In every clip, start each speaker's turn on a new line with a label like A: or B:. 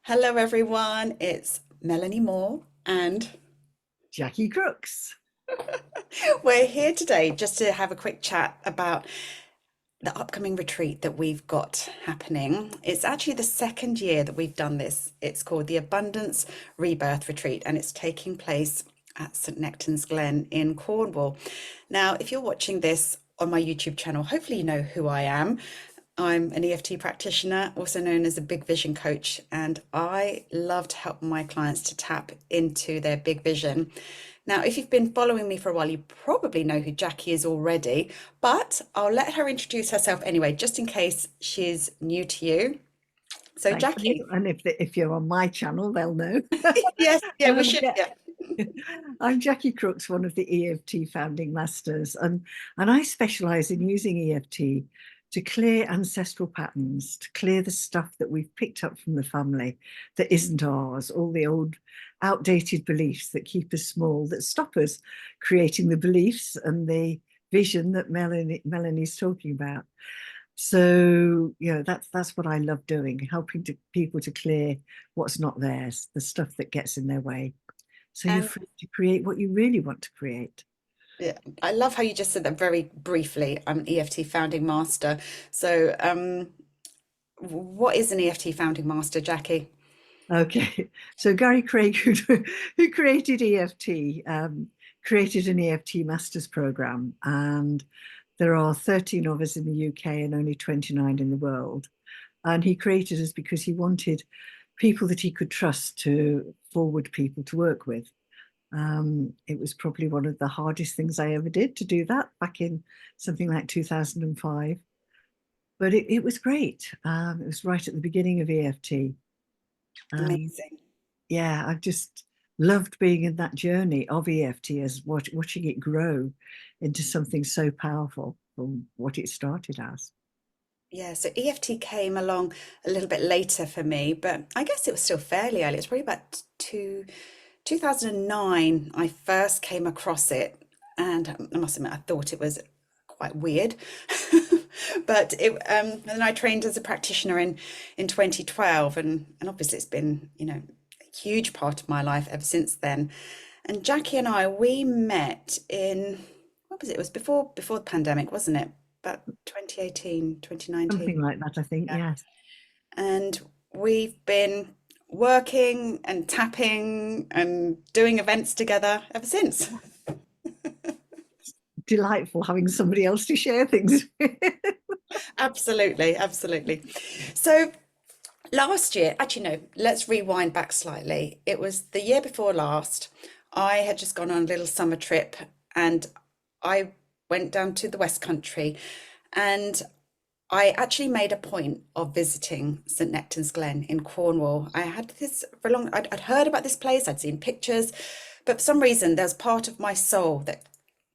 A: Hello, everyone. It's Melanie Moore, and
B: Jacqui Crooks.
A: we're here today just to have a quick chat about the upcoming retreat that we've got happening. It's actually the second year that we've done this. It's called the Abundance Rebirth Retreat, and it's taking place at St. Nectan's Glen in Cornwall. Now, if you're watching this on my YouTube channel, hopefully you know who I am. I'm an EFT practitioner, also known as a big vision coach, and I love to help my clients to tap into their big vision. Now, if you've been following me for a while, you probably know who Jacqui is already, but I'll let her introduce herself anyway, just in case she's new to you. So,
B: Thank you.
A: Jacqui,
B: And if you're on my channel, they'll know.
A: yes, yeah, we should,
B: Yeah.
A: yeah.
B: I'm Jacqui Crooks, one of the EFT founding masters, and I specialize in using EFT to clear ancestral patterns, to clear the stuff that we've picked up from the family that isn't ours, all the old outdated beliefs that keep us small, that stop us creating the beliefs and the vision that Melanie's talking about. So, that's what I love doing, helping people to clear what's not theirs, the stuff that gets in their way. So you're
A: And
B: free to create what you really want to create.
A: yeah, I love how you just said that very briefly. I'm an EFT founding master. So, what is an EFT founding master, Jacqui?
B: Okay, so Gary Craig, who created EFT, created an EFT Masters program, and there are 13 of us in the UK and only 29 in the world. And he created us because he wanted people that he could trust to forward people to work with. It was probably one of the hardest things I ever did to do that back in something like 2005. But it was great. It was right at the beginning of EFT. Um,
A: Amazing.
B: yeah, I've just loved being in that journey of EFT as watching it grow into something so powerful from what it started as.
A: Yeah, so EFT came along a little bit later for me, but I guess it was still fairly early. It's probably about 2009 I first came across it, and I must admit I thought it was quite weird. But and then I trained as a practitioner in 2012, and obviously it's been, a huge part of my life ever since then. And Jacqui and I, we met in, what was it? It was before the pandemic, wasn't it? About 2018, 2019.
B: Something like that, I think,
A: Yeah.
B: yes.
A: And we've been working and tapping and doing events together ever since.
B: Delightful having somebody else to share things with.
A: Absolutely, absolutely. So last year, actually, no, let's rewind back slightly. It was the year before last. I had just gone on a little summer trip and I went down to the West Country, and I actually made a point of visiting St. Nectan's Glen in Cornwall. I had this for a long, I'd heard about this place, I'd seen pictures, but for some reason, there's part of my soul that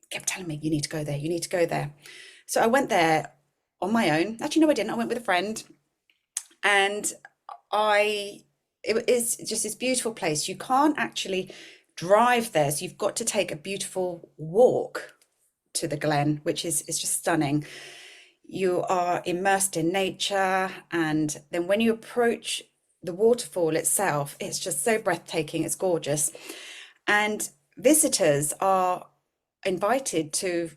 A: kept telling me, you need to go there, you need to go there. So I went there on my own. Actually, no, I didn't. I went with a friend, and I, it is just this beautiful place. You can't actually drive there, so you've got to take a beautiful walk to the Glen, which is just stunning. You are immersed in nature, and then when you approach the waterfall itself, it's just so breathtaking, it's gorgeous. And visitors are invited to,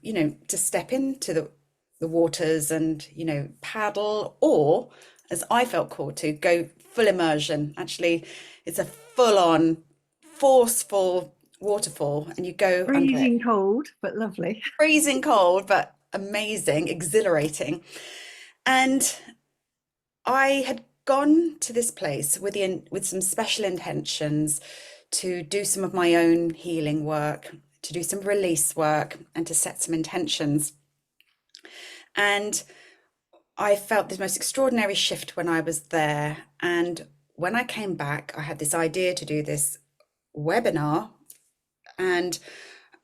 A: to step into the waters and, paddle, or as I felt called to, go full immersion. Actually, it's a full-on forceful waterfall, and you go under it.
B: Freezing cold, but lovely.
A: Freezing cold, but amazing, exhilarating. And I had gone to this place with some special intentions to do some of my own healing work, to do some release work, and to set some intentions. And I felt this most extraordinary shift when I was there. And when I came back, I had this idea to do this webinar, and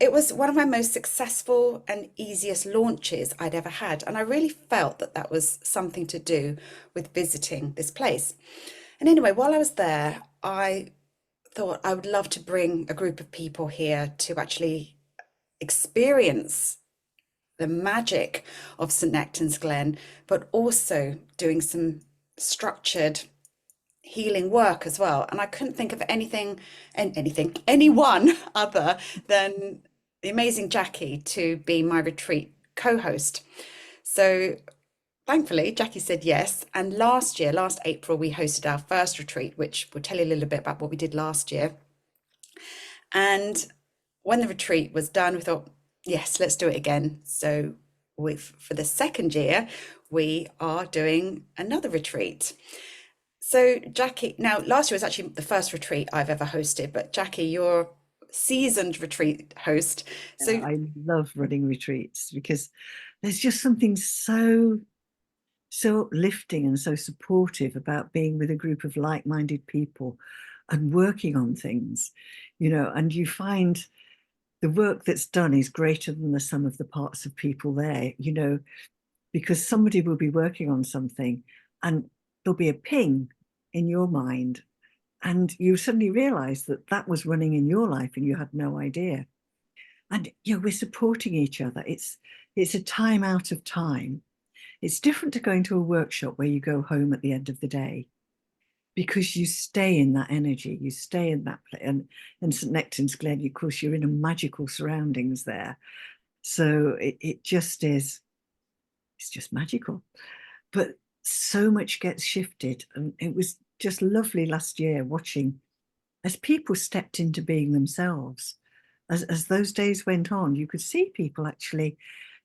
A: it was one of my most successful and easiest launches I'd ever had. And I really felt that that was something to do with visiting this place. And anyway, while I was there, I thought I would love to bring a group of people here to actually experience the magic of St. Nectan's Glen, but also doing some structured healing work as well. And I couldn't think of anyone other than the amazing Jacqui to be my retreat co-host. So thankfully, Jacqui said yes. And last year, last April, we hosted our first retreat, which will tell you a little bit about what we did last year. And when the retreat was done, we thought, yes, let's do it again. So for the second year, we are doing another retreat. So Jacqui, now last year was actually the first retreat I've ever hosted, but Jacqui, you're seasoned retreat host.
B: Yeah,
A: So
B: I love running retreats because there's just something so uplifting and so supportive about being with a group of like-minded people and working on things, and you find the work that's done is greater than the sum of the parts of people there, because somebody will be working on something and there'll be a ping in your mind and you suddenly realize that that was running in your life and you had no idea. And we're supporting each other. It's a time out of time. It's different to going to a workshop where you go home at the end of the day because you stay in that energy, you stay in that place. And St. Nectan's Glen, of course, you're in a magical surroundings there. So it just is, it's just magical. But so much gets shifted. And it was just lovely last year watching as people stepped into being themselves. As those days went on, you could see people actually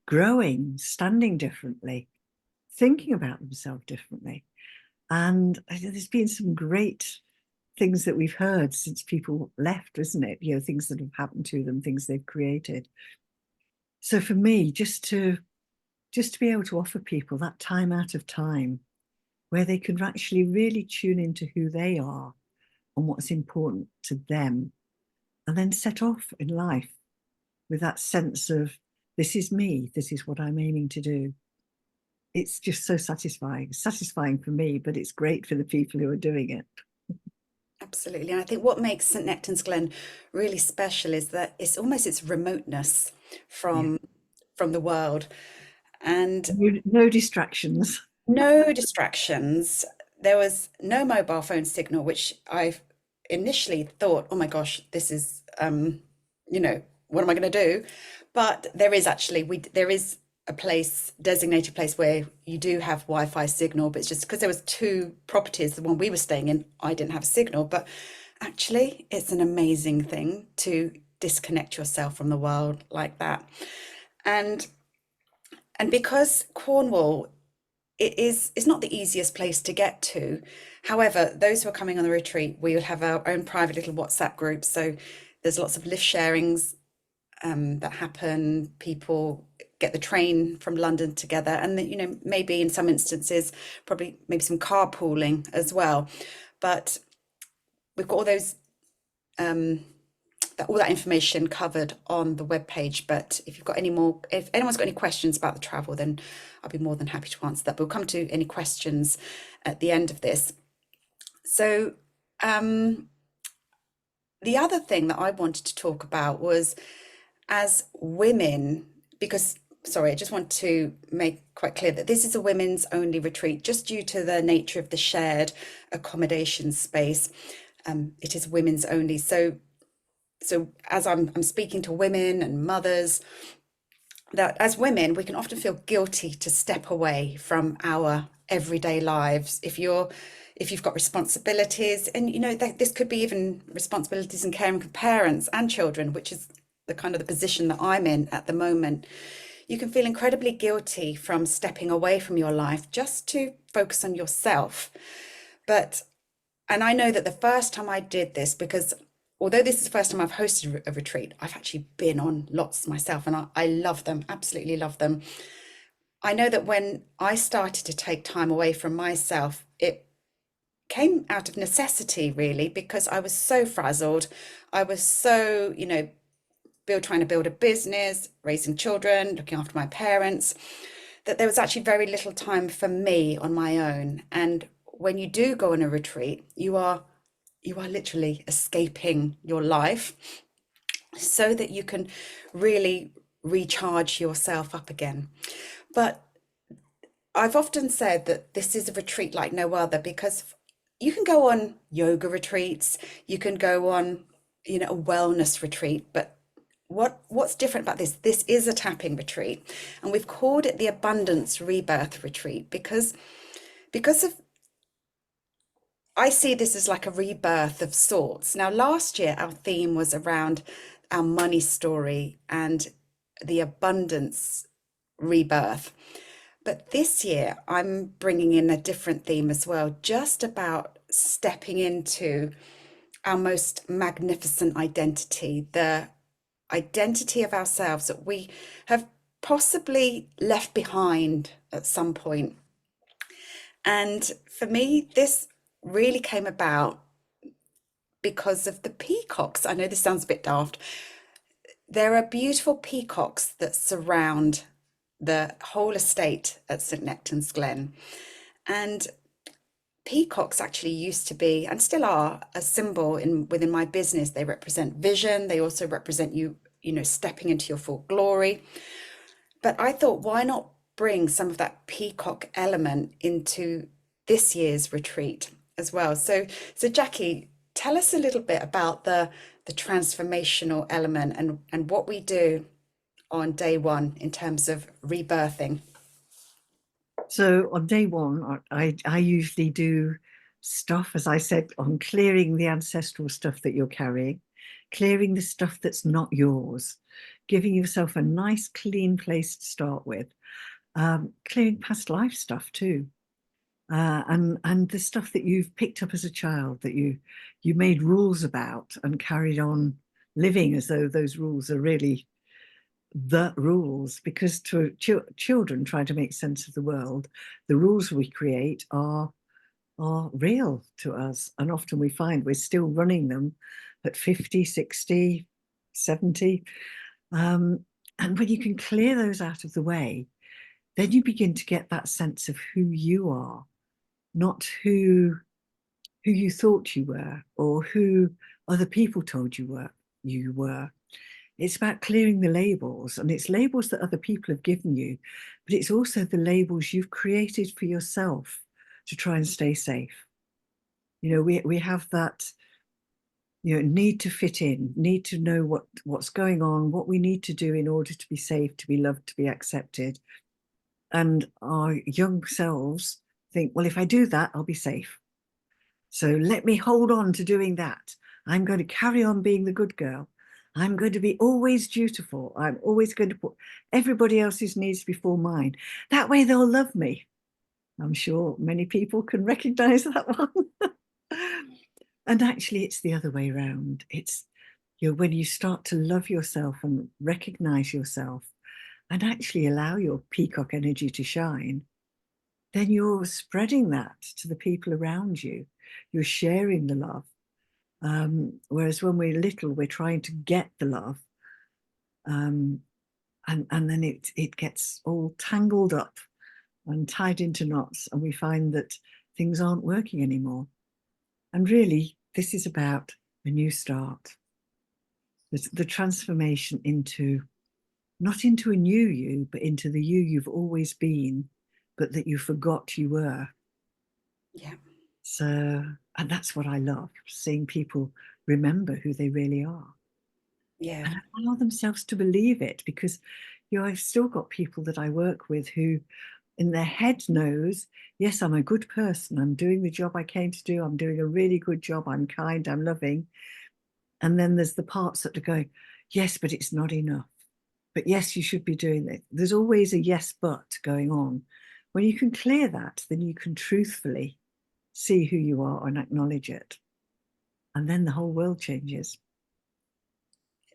B: growing, standing differently, thinking about themselves differently. And there's been some great things that we've heard since people left, isn't it? Things that have happened to them, things they've created. So for me, just to be able to offer people that time out of time where they can actually really tune into who they are and what's important to them, and then set off in life with that sense of, this is me, this is what I'm aiming to do. It's just so satisfying for me, but it's great for the people who are doing it.
A: absolutely. And I think what makes St. Nectan's Glen really special is that it's almost its remoteness
B: Yeah.
A: from the world. And
B: No distractions.
A: no distractions. There was no mobile phone signal, which I initially thought, oh my gosh, this is, what am I going to do? But there is actually, there is a designated place where you do have Wi-Fi signal, but it's just because there was two properties, the one we were staying in, I didn't have a signal. But actually, it's an amazing thing to disconnect yourself from the world like that. And because Cornwall it's not the easiest place to get to. However, those who are coming on the retreat, we will have our own private little WhatsApp group. So there's lots of lift sharings that happen. People get the train from London together, and maybe in some instances, probably maybe some carpooling as well. But we've got all those all that information covered on the webpage. But if anyone's got any questions about the travel, then I'll be more than happy to answer that. But we'll come to any questions at the end of this. So the other thing that I wanted to talk about was, as women, because sorry, I just want to make quite clear that this is a women's only retreat, just due to the nature of the shared accommodation space. It is women's only. So as I'm speaking to women and mothers, that as women, we can often feel guilty to step away from our everyday lives. If you've got responsibilities, and this could be even responsibilities and caring for parents and children, which is the kind of the position that I'm in at the moment, you can feel incredibly guilty from stepping away from your life just to focus on yourself. And I know that the first time I did this, because although this is the first time I've hosted a retreat, I've actually been on lots myself, and I love them, absolutely love them. I know that when I started to take time away from myself, it came out of necessity, really, because I was so frazzled. I was so, trying to build a business, raising children, looking after my parents, that there was actually very little time for me on my own. And when you do go on a retreat, you are literally escaping your life so that you can really recharge yourself up again. But I've often said that this is a retreat like no other, because you can go on yoga retreats, you can go on, a wellness retreat, but what's different about this? This is a tapping retreat, and we've called it the Abundance Rebirth Retreat because of I see this as like a rebirth of sorts. Now, last year our theme was around our money story and the abundance rebirth. But this year, I'm bringing in a different theme as well, just about stepping into our most magnificent identity, the identity of ourselves that we have possibly left behind at some point. And for me, this really came about because of the peacocks. I know this sounds a bit daft. There are beautiful peacocks that surround the whole estate at St Nectan's Glen. And peacocks actually used to be and still are a symbol within my business. They represent vision. They also represent you stepping into your full glory. But I thought, why not bring some of that peacock element into this year's retreat as well? So Jacqui, tell us a little bit about the transformational element and what we do on day one in terms of rebirthing.
B: So on day one, I usually do stuff, as I said, on clearing the ancestral stuff that you're carrying, clearing the stuff that's not yours, giving yourself a nice clean place to start with, clearing past life stuff too. And the stuff that you've picked up as a child that you made rules about and carried on living as though those rules are really the rules, because to children trying to make sense of the world, the rules we create are real to us, and often we find we're still running them at 50, 60, 70. And when you can clear those out of the way, then you begin to get that sense of who you are, not who you thought you were or who other people told you were. It's about clearing the labels, and it's labels that other people have given you, but it's also the labels you've created for yourself to try and stay safe. We have that, need to fit in, need to know what's going on, what we need to do in order to be safe, to be loved, to be accepted. And our young selves think, well, if I do that, I'll be safe. So let me hold on to doing that. I'm going to carry on being the good girl. I'm going to be always dutiful. I'm always going to put everybody else's needs before mine. That way they'll love me. I'm sure many people can recognize that one. And actually, it's the other way around. It's when you start to love yourself and recognize yourself and actually allow your peacock energy to shine, then you're spreading that to the people around you. You're sharing the love. Whereas when we're little, we're trying to get the love. And then it gets all tangled up and tied into knots, and we find that things aren't working anymore. And really, this is about a new start. The transformation into, not into a new you, but into the you you've always been, but that you forgot you were.
A: Yeah.
B: So, and that's what I love, seeing people remember who they really are
A: Yeah.
B: and allow themselves to believe it. Because, I've still got people that I work with who in their head knows, yes, I'm a good person. I'm doing the job I came to do. I'm doing a really good job. I'm kind, I'm loving. And then there's the parts that are going, yes, but it's not enough. But yes, you should be doing it. There's always a yes, but going on. When you can clear that, then you can truthfully see who you are and acknowledge it. And then the whole world changes.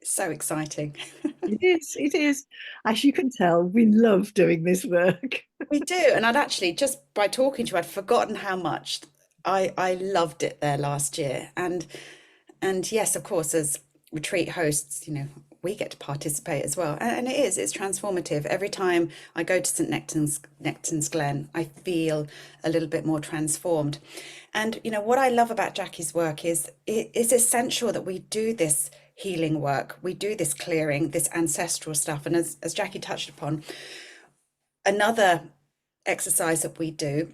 A: It's so exciting.
B: It is. As you can tell, we love doing this work.
A: We do. And I'd actually, just by talking to you, I'd forgotten how much I loved it there last year. And yes, of course, as retreat hosts, we get to participate as well. And it's transformative. Every time I go to St Nectan's Glen, I feel a little bit more transformed. And what I love about Jacqui's work is it's essential that we do this healing work. We do this clearing, this ancestral stuff. And as Jacqui touched upon, another exercise that we do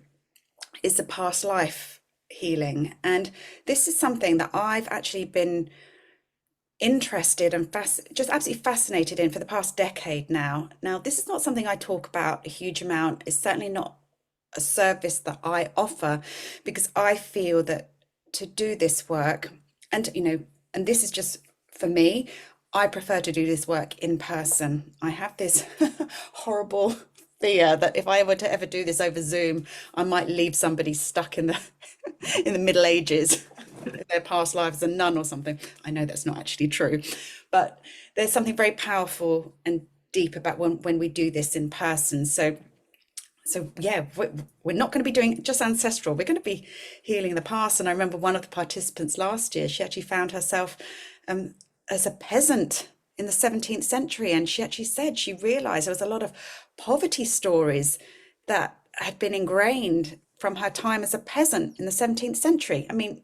A: is the past life healing. And this is something that I've actually been interested and just absolutely fascinated in for the past decade now. Now, this is not something I talk about a huge amount. It's certainly not a service that I offer because I feel that to do this work, and and this is just for me, I prefer to do this work in person. I have this horrible fear that if I were to ever do this over Zoom, I might leave somebody stuck in the in the Middle Ages, in their past life as a nun or something. I know that's not actually true, but there's something very powerful and deep about when we do this in person. So yeah, we're not going to be doing just ancestral. We're going to be healing the past. And I remember one of the participants last year, she actually found herself um, as a peasant in the 17th century. And she actually said she realized there was a lot of poverty stories that had been ingrained from her time as a peasant in the 17th century. I mean,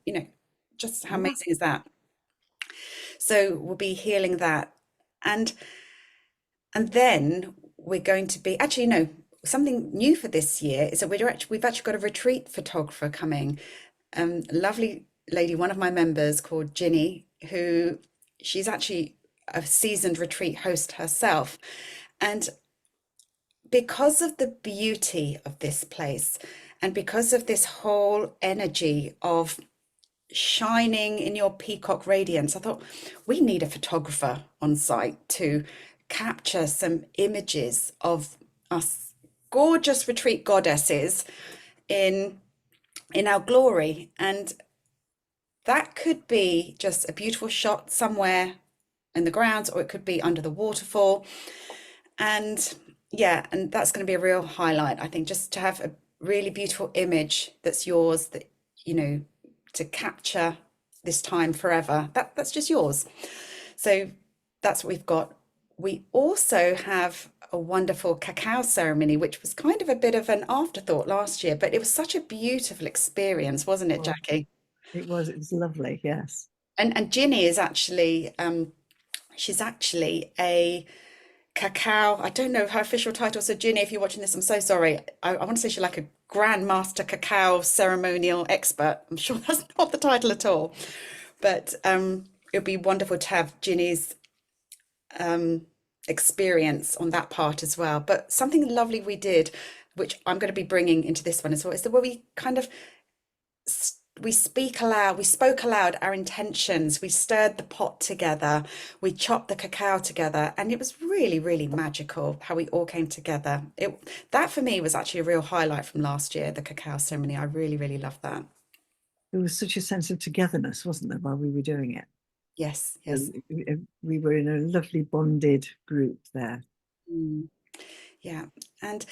A: just how
B: Yeah.
A: amazing is that? So we'll be healing that. And and then we're going to be actually, something new for this year is that we've actually got a retreat photographer coming. A lovely lady, one of my members called Ginny, who she's actually a seasoned retreat host herself. And because of the beauty of this place and because of this whole energy of shining in your peacock radiance, I thought we need a photographer on site to capture some images of us gorgeous retreat goddesses in our glory. And that could be just a beautiful shot somewhere in the grounds, or it could be under the waterfall. And yeah, and that's going to be a real highlight, I think, just to have a really beautiful image that's yours, that, to capture this time forever. That's just yours. So that's what we've got. We also have a wonderful cacao ceremony, which was kind of a bit of an afterthought last year, but it was such a beautiful experience, wasn't it,
B: Well,
A: Jacqui?
B: it was lovely. Yes.
A: And Ginny is actually she's actually a cacao. I don't know her official title. So Ginny, if you're watching this, I'm so sorry. I want to say she's like a grandmaster cacao ceremonial expert. I'm sure that's not the title at all. But it would be wonderful to have Ginny's experience on that part as well. But something lovely we did, which I'm going to be bringing into this one as well, is the way we kind of we spoke aloud our intentions, we stirred the pot together, we chopped the cacao together, and it was really, really magical how we all came together. That for me was actually a real highlight from last year, the cacao ceremony. I really, really loved that.
B: There was such a sense of togetherness, wasn't there, while we were doing it?
A: Yes,
B: Uh,
A: yes.
B: We were in a lovely bonded group there.
A: Mm, yeah. And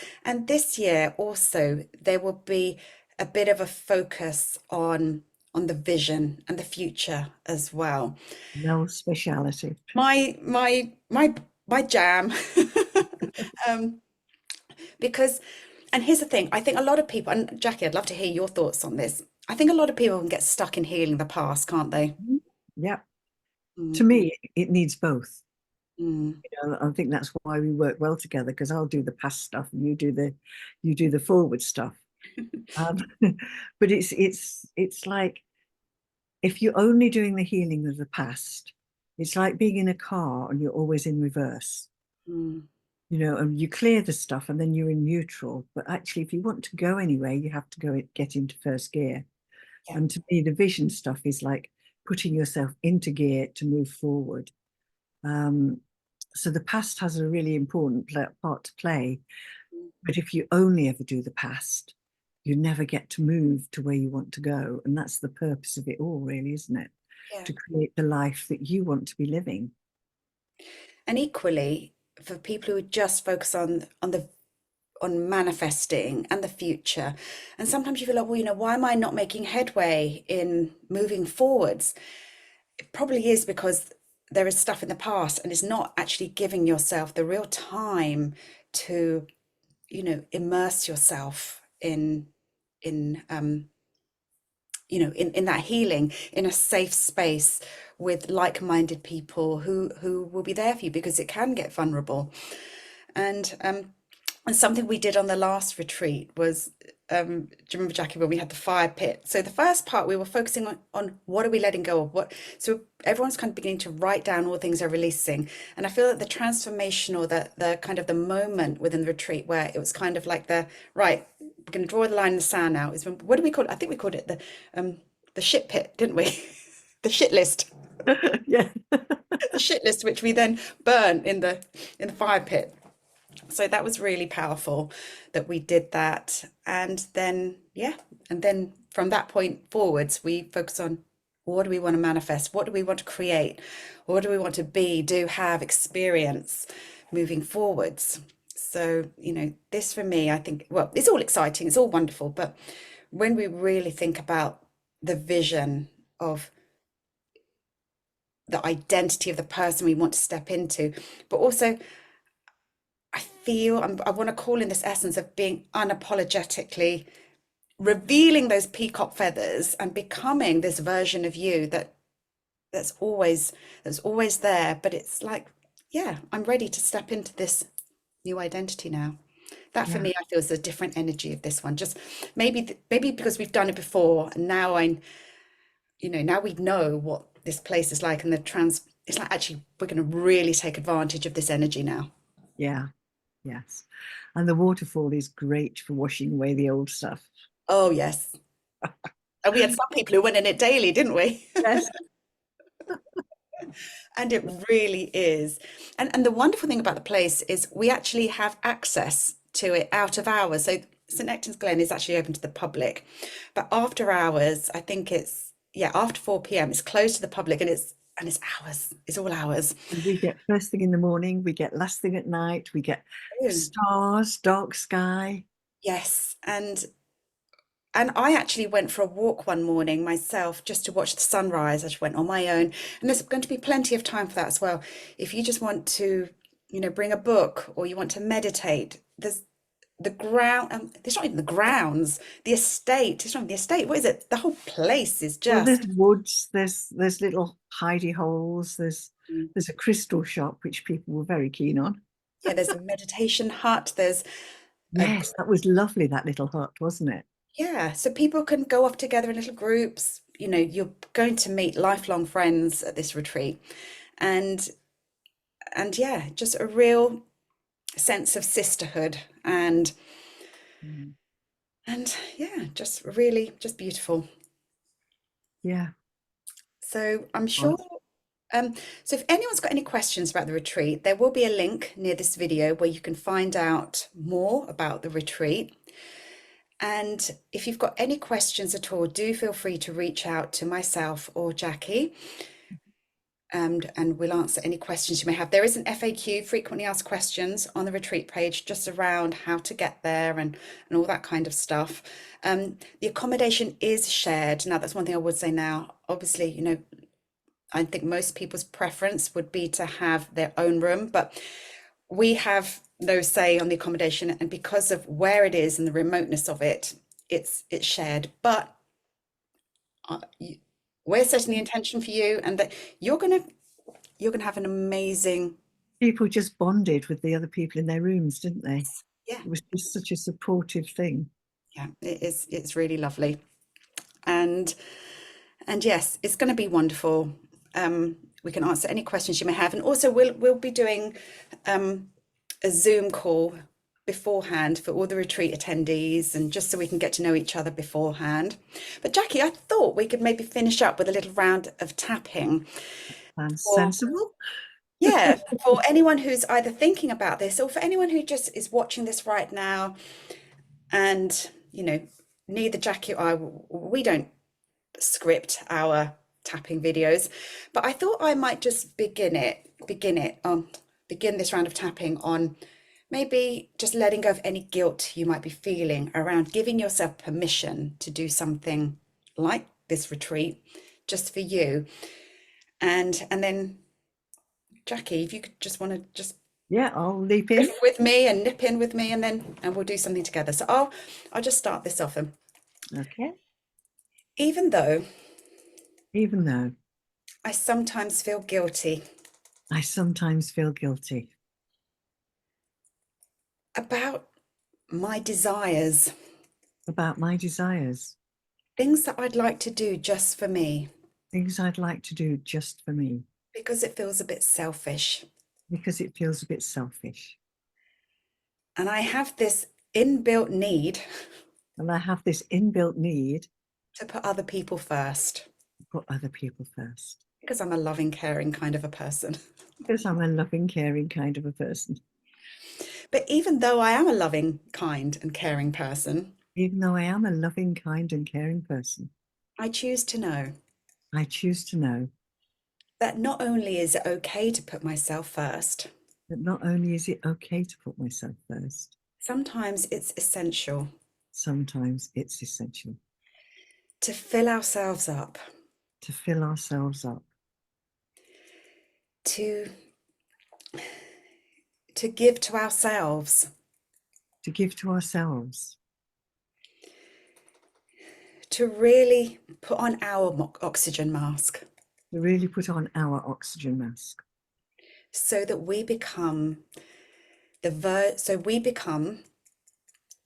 A: this year also there will be a bit of a focus on the vision and the future as well.
B: No speciality.
A: My jam. um, because, and here's the thing, I think a lot of people, and Jacqui, I'd love to hear your thoughts on this. I think a lot of people can get stuck in healing the past, can't they?
B: Mhm. Yeah. To
A: Mm,
B: me, it needs both.
A: mm,
B: I think that's why we work well together, because I'll do the past stuff and you do the forward stuff. Um, but it's like if you're only doing the healing of the past, it's like being in a car and you're always in reverse.
A: mm,
B: And you clear the stuff and then you're in neutral. But actually, if you want to go anywhere, you have to get into first gear.
A: yeah.
B: And to me, the vision stuff is like putting yourself into gear to move forward. Um, so the past has a really important part to play.
A: Mm,
B: But if you only ever do the past, you never get to move to where you want to go. And that's the purpose of it all, really, isn't it?
A: yeah.
B: To create the life that you want to be living.
A: And equally, for people who just focus on manifesting and the future, and sometimes you feel like, well, why am I not making headway in moving forwards? It probably is because there is stuff in the past and it's not actually giving yourself the real time to, immerse yourself in in that healing in a safe space with like-minded people who will be there for you, because it can get vulnerable. And something we did on the last retreat was do you remember, Jackie, when we had the fire pit? So the first part we were focusing on what are we letting go of? What so everyone's kind of beginning to write down all things they're releasing. And I feel that the transformation or the kind of the moment within the retreat where it was kind of like the right, we're going to draw the line in the sand now is when, what do we call it? I think we called it the shit pit, didn't we? The shit list.
B: Yeah.
A: The shit list, which we then burn in the fire pit. So that was really powerful that we did that. And then, yeah, and then from that point forwards, we focus on what do we want to manifest? What do we want to create? What do we want to be, do, have, experience moving forwards? So, this for me, I think, well, it's all exciting, it's all wonderful, but when we really think about the vision of the identity of the person we want to step into, but also I feel I want to call in this essence of being unapologetically revealing those peacock feathers and becoming this version of you that's always that's always there. But it's like, yeah, I'm ready to step into this new identity now. That for
B: Yeah.
A: me, I feel is a different energy of this one. Just maybe because we've done it before, and now now we know what this place is like, and it's like actually we're going to really take advantage of this energy now.
B: Yeah. Yes. And the waterfall is great for washing away the old stuff.
A: Oh yes. And we had some people who went in it daily, didn't we?
B: Yes.
A: And it really is. And the wonderful thing about the place is we actually have access to it out of hours. So St Nectan's Glen is actually open to the public. But after hours, I think it's yeah, after 4 p.m. it's closed to the public and it's hours. It's all hours.
B: And we get first thing in the morning, we get last thing at night, we get
A: Oh,
B: stars, dark sky.
A: yes. And I actually went for a walk one morning myself just to watch the sunrise. I just went on my own. And there's going to be plenty of time for that as well. If you just want to, bring a book or you want to meditate, there's the ground, there's not even the grounds, the estate. It's not even the estate. What is it? The whole place is
B: Well, there's
A: just.
B: woods, there's little hidey holes,
A: Mm.
B: there's a crystal shop which people were very keen on.
A: Yeah, there's a meditation hut. There's a
B: Yes, that was lovely, that little hut, wasn't it?
A: Yeah, so people can go off together in little groups. You're going to meet lifelong friends at this retreat. And and yeah, just a real sense of sisterhood
B: Mm.
A: and yeah, just really just beautiful.
B: Yeah.
A: So I'm sure
B: Was.
A: so if anyone's got any questions about the retreat, there will be a link near this video where you can find out more about the retreat. And if you've got any questions at all, do feel free to reach out to myself or Jacqui, and we'll answer any questions you may have. There is an FAQ, frequently asked questions, on the retreat page, just around how to get there and all that kind of stuff. The accommodation is shared. Now, that's one thing I would say now. Obviously, I think most people's preference would be to have their own room, but we have no say on the accommodation, and because of where it is and the remoteness of it, it's shared. But we're setting the intention for you, and that you're gonna have an amazing.
B: People just bonded with the other people in their rooms, didn't they?
A: Yeah,
B: It was just such a supportive thing.
A: yeah, it is. It's really lovely, and yes, it's going to be wonderful. We can answer any questions you may have, and also we'll be doing a Zoom call beforehand for all the retreat attendees, and just so we can get to know each other beforehand. But Jacqui, I thought we could maybe finish up with a little round of tapping.
B: Sounds
A: For,
B: sensible.
A: yeah, for anyone who's either thinking about this or for anyone who just is watching this right now, and neither Jacqui or I, we don't script our tapping videos, but I thought I might just begin this round of tapping on maybe just letting go of any guilt you might be feeling around giving yourself permission to do something like this retreat just for you. And then Jacqui, if you could just want to just
B: Yeah, I'll leap in.
A: riff with me and nip in with me, and we'll do something together. So I'll just start this off.
B: Okay.
A: Even though
B: Even though
A: I sometimes feel guilty
B: I sometimes feel guilty
A: about my desires
B: about my desires,
A: things that I'd like to do just for me,
B: things I'd like to do just for me,
A: because it feels a bit selfish.
B: because it feels a bit selfish.
A: And I have this inbuilt need
B: And I have this inbuilt need
A: to put other people first,
B: to put other people first,
A: because I'm a loving, caring kind of a person.
B: because I'm a loving, caring kind of a person.
A: But even though I am a loving, kind, and caring person,
B: Even though I am a loving, kind, and caring person,
A: I choose to know
B: I choose to know
A: that not only is it okay to put myself first,
B: that not only is it okay to put myself first,
A: sometimes it's essential
B: sometimes it's essential
A: to fill ourselves up,
B: to fill ourselves up,
A: to give to ourselves,
B: to give to ourselves,
A: to really put on our oxygen mask
B: to really put on our oxygen mask,
A: so that we become so we become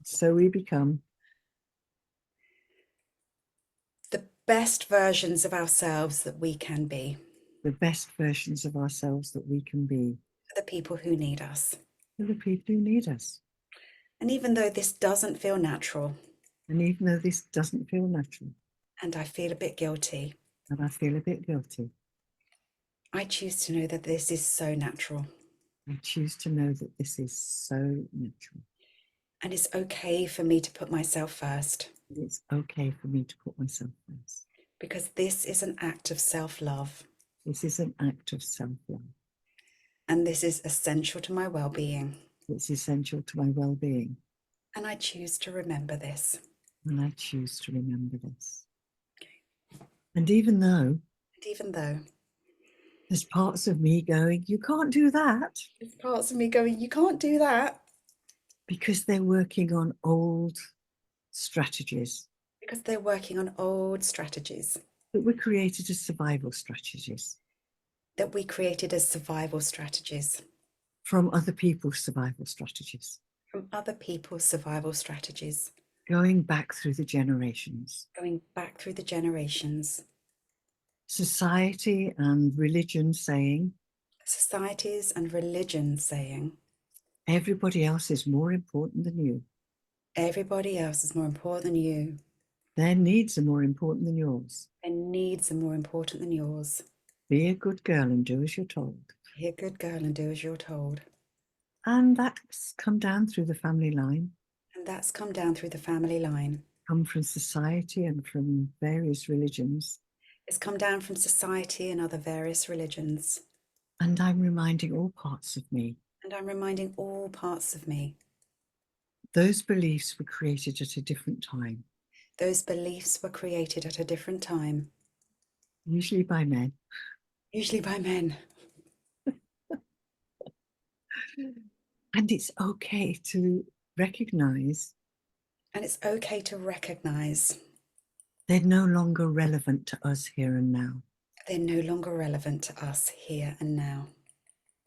B: so we become
A: the best versions of ourselves that we can be
B: the best versions of ourselves that we can be
A: for the people who need us.
B: for the people who need us.
A: And even though this doesn't feel natural,
B: And even though this doesn't feel natural,
A: and I feel a bit guilty,
B: and I feel a bit guilty,
A: I choose to know that this is so natural.
B: I choose to know that this is so natural.
A: And it's okay for me to put myself first,
B: It's okay for me to put myself first.
A: because this is an act of self-love.
B: This is an act of self-love.
A: And this is essential to my well-being.
B: It's essential to my well-being.
A: And I choose to remember this.
B: And I choose to remember this. And even though there's parts of me going, you can't do that,
A: there's parts of me going, you can't do that,
B: because they're working on old strategies
A: because they're working on old strategies
B: that were created as survival strategies
A: that we created as survival strategies
B: from other people's survival strategies,
A: from other people's survival strategies,
B: going back through the generations.
A: going back through the generations.
B: Society and religion saying,
A: Societies and religion saying,
B: everybody else is more important than you.
A: everybody else is more important than you.
B: Their needs are more important than yours.
A: Their needs are more important than yours.
B: Be a good girl and do as you're told.
A: Be a good girl and do as you're told.
B: And that's come down through the family line.
A: And that's come down through the family line.
B: Come from society and from various religions.
A: It's come down from society and other various religions.
B: And I'm reminding all parts of me.
A: And I'm reminding all parts of me.
B: Those beliefs were created at a different time.
A: Those beliefs were created at a different time.
B: Usually by men.
A: Usually by men.
B: And it's okay to recognize.
A: And it's okay to recognize.
B: They're no longer relevant to us here and now.
A: They're no longer relevant to us here and now.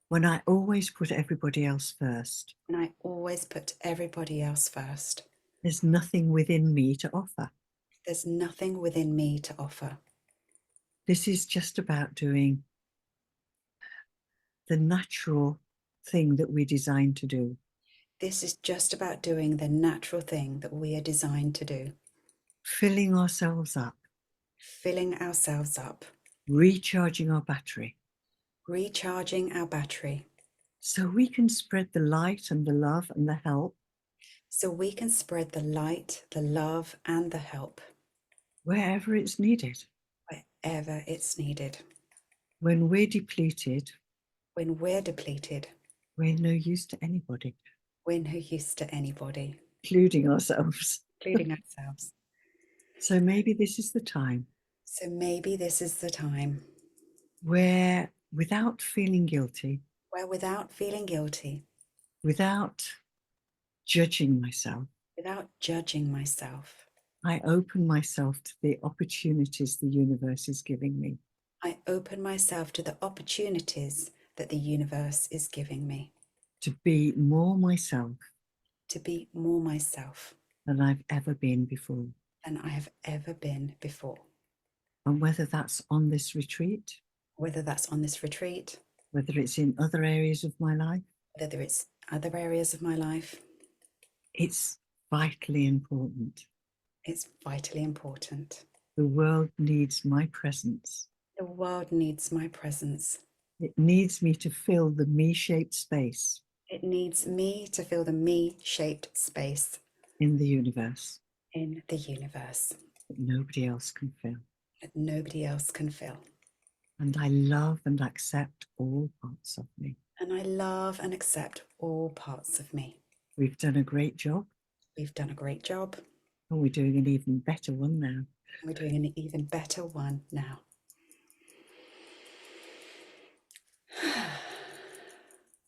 B: When I always put everybody else first.
A: And I always put everybody else first.
B: There's nothing within me to offer.
A: There's nothing within me to offer.
B: This is just about doing the natural thing that we're designed to do.
A: This is just about doing the natural thing that we are designed to do.
B: Filling ourselves up.
A: Filling ourselves up.
B: Recharging our battery.
A: Recharging our battery.
B: So we can spread the light and the love and the help.
A: So we can spread the light, the love, and the help.
B: Wherever it's needed.
A: Wherever it's needed.
B: When we're depleted.
A: When we're depleted.
B: We're no use to anybody.
A: We're no use to anybody.
B: Including ourselves.
A: Including ourselves.
B: So maybe this is the time.
A: So maybe this is the time.
B: Where without feeling guilty.
A: Where without feeling guilty.
B: Without judging myself.
A: Without judging myself.
B: I open myself to the opportunities the universe is giving me.
A: I open myself to the opportunities that the universe is giving me.
B: To be more myself.
A: To be more myself.
B: than I've ever been before.
A: than I have ever been before.
B: And whether that's on this retreat,
A: Whether that's on this retreat,
B: whether it's in other areas of my life,
A: whether it's other areas of my life,
B: it's vitally important.
A: it's vitally important.
B: The world needs my presence.
A: The world needs my presence.
B: It needs me to fill the me-shaped space
A: It needs me to fill the me-shaped space
B: in the universe
A: in the universe
B: that nobody else can fill.
A: that nobody else can fill.
B: And I love and accept all parts of me.
A: And I love and accept all parts of me.
B: We've done a great job,
A: We've done a great job.
B: and we're doing an even better one now.
A: We're doing an even better one now.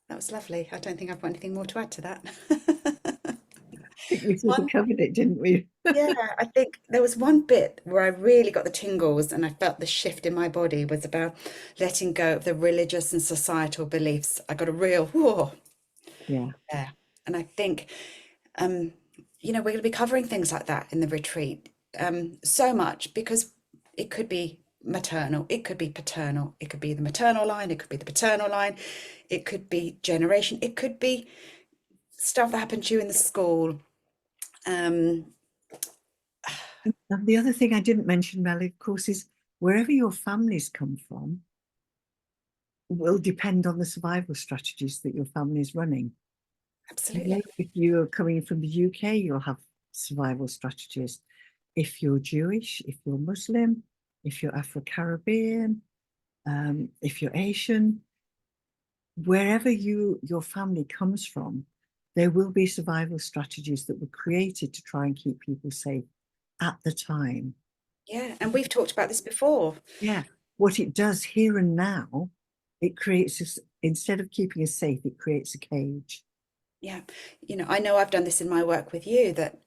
A: That was lovely. I don't think I've got anything more to add to that.
B: I think we sort of covered it, didn't we?
A: Yeah, I think there was one bit where I really got the tingles and I felt the shift in my body was about letting go of the religious and societal beliefs. I got a real whoa
B: Yeah.
A: there. And I think, we're going to be covering things like that in the retreat so much because it could be maternal, it could be paternal, it could be the maternal line, it could be the paternal line, it could be generation, it could be stuff that happened to you in the school.
B: And the other thing I didn't mention, Melly, of course, is wherever your families come from will depend on the survival strategies that your family is running.
A: Absolutely.
B: If you're coming from the UK, you'll have survival strategies. If you're Jewish, if you're Muslim, if you're Afro-Caribbean, if you're Asian, wherever your family comes from, there will be survival strategies that were created to try and keep people safe at the time.
A: Yeah, and we've talked about this before.
B: Yeah, what it does here and now, it creates, instead of keeping us safe, it creates a cage.
A: Yeah, I know I've done this in my work with you that,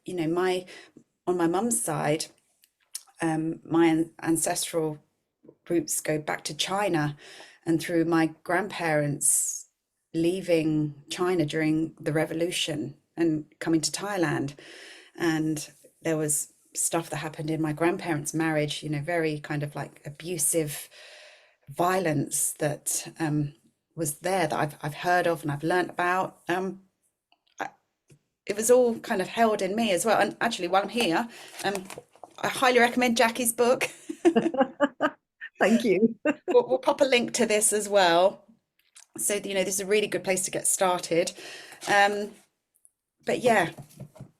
A: on my mum's side, my ancestral roots go back to China and through my grandparents leaving China during the revolution and coming to Thailand. And there was stuff that happened in my grandparents' marriage, very kind of like abusive violence that was there that I've heard of and I've learnt about. It was all kind of held in me as well. And actually, while I'm here, I highly recommend Jacqui's book.
B: Thank you.
A: We'll pop a link to this as well. So, this is a really good place to get started. But yeah,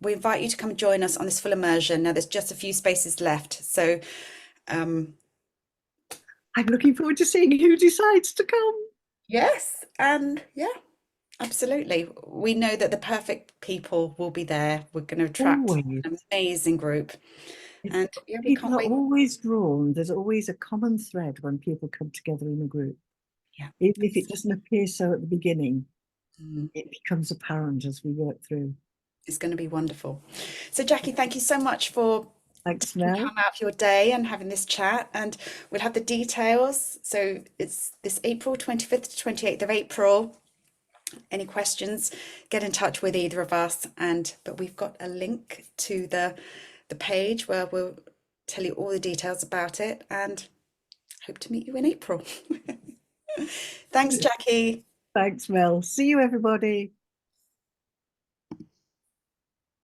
A: we invite you to come join us on this full immersion. Now, there's just a few spaces left. So
B: I'm looking forward to seeing who decides to come.
A: yes, and yeah, absolutely. We know that the perfect people will be there. We're going to attract
B: Always.
A: an amazing group. And yeah, we
B: People
A: can't
B: are
A: wait.
B: always drawn. There's always a common thread when people come together in a group.
A: Yeah.
B: Even if it doesn't appear so at the beginning,
A: Mm,
B: it becomes apparent as we work through.
A: it's going to be wonderful. So, Jacqui, thank you so much for
B: Thanks,
A: taking
B: Mel.
A: time out of your day and having this chat. And we'll have the details. So it's this April 25th to 28th of April. Any questions, get in touch with either of us. But we've got a link to the page where we'll tell you all the details about it and hope to meet you in April. Thanks, Jacqui.
B: Thanks, Mel. See you, everybody.